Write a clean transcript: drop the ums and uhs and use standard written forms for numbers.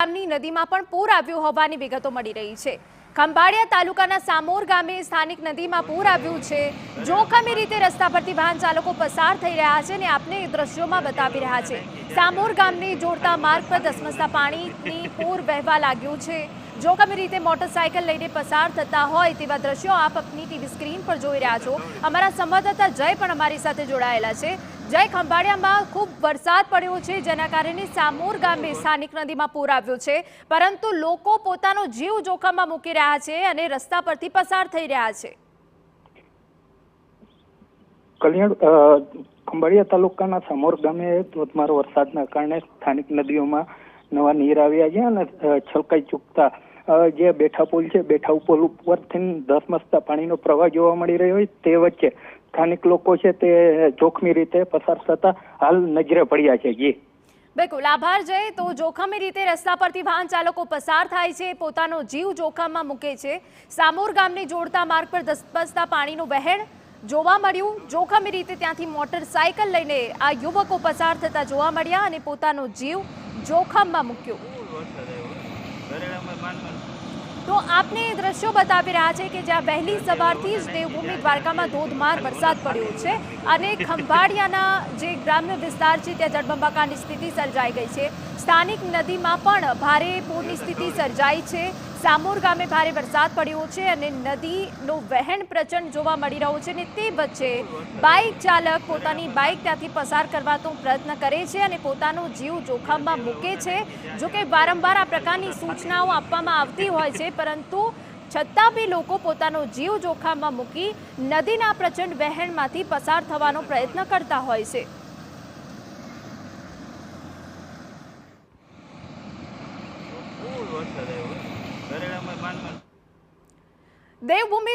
ગામની નદીમાં પણ પૂર આવ્યું હોવાની વિગતો મળી રહી છે। ખંભાળિયા તાલુકાના સામોર ગામે સ્થાનિક નદીમાં પૂર આવ્યું છે। જોખમી રીતે રસ્તા પરથી વાહન ચાલકો પસાર થઈ રહ્યા છે અને આપને દ્રશ્યોમાં બતાવી રહ્યા છે। સામોર ગામને જોડતા માર્ગ પર ધસમસતા પાણીની પૂર વહેવા લાગ્યું છે। જોખમી રીતે મોટરસાયકલ લઈને પસાર થતા હોય તેવા દ્રશ્યો આપ આપની ટીવી સ્ક્રીન પર જોઈ રહ્યા છો। અમારા સંવાદદાતા જય પણ અમારી સાથે જોડાયેલા છે। જય, ખંભાળિયામાં ખૂબ વરસાદ પડ્યો છે, જેના કારણે સામોર ગામે સ્થાનિક નદીમાં પૂર આવ્યું છે, પરંતુ લોકો પોતાનો જીવ જોખમમાં મૂકી રહ્યા છે અને રસ્તા પરથી પસાર થઈ રહ્યા છે। ખંભાળિયા તાલુકાના સામોર ગામે ધોધમાર વરસાદના કારણે સ્થાનિક નદીઓમાં નવા નીર આવ્યા છે અને છલકાઈ ચૂકતા જે બેઠા પુલ છે, બેઠા પુલ ઉપરથી ધસમસતા પાણીનો પ્રવાહ જોવા મળી રહ્યો હોય તે વચ્ચે સ્થાનિક લોકો છે તે જોખમી રીતે પસાર થતા હાલ નજરે પડ્યા છે। જી બિલકુલ, આભાર જય। તો જોખમી રીતે રસ્તા પરથી વાહન ચાલકો પસાર થાય છે, પોતાનો જીવ જોખમમાં મૂકે છે। સામોર ગામને જોડતા માર્ગ પર ધસમસતા પાણીનું વહેણ જોવા મળ્યું। જોખમી રીતે ત્યાંથી મોટરસાયકલ લઈને આ યુવકો પસાર થતા જોવા મળ્યા અને પોતાનો જીવ જોખમમાં મૂક્યો। તો આપને દ્રશ્યો બતાવી રહ્યા છે કે જ્યાં વહેલી સવારથી જ દેવભૂમિ દ્વારકામાં ધોધમાર વરસાદ પડ્યો છે અને ખંભાળિયાના જે ગ્રામ્ય વિસ્તાર છે ત્યાં જળબંબાકારની સ્થિતિ સર્જાઈ ગઈ છે। સ્થાનિક નદીમાં પણ ભારે પૂરની સ્થિતિ સર્જાઈ છે। સામોર ગામે ભારે વરસાદ પડ્યો છે અને નદીનો વહેણ પ્રચંડ જોવા મળી રહ્યો છે અને તે વચ્ચે બાઇક ચાલક પોતાની બાઇક ત્યાંથી પસાર કરવાનો પ્રયત્ન કરે છે અને પોતાનો જીવ જોખમમાં મૂકે છે। જોકે વારંવાર આ પ્રકારની સૂચનાઓ આપવામાં આવતી હોય છે, પરંતુ છતાં બી લોકો પોતાનો જીવ જોખમમાં મૂકી નદીના પ્રચંડ વહેણમાંથી પસાર થવાનો પ્રયત્ન કરતા હોય છે। દેવભૂમિ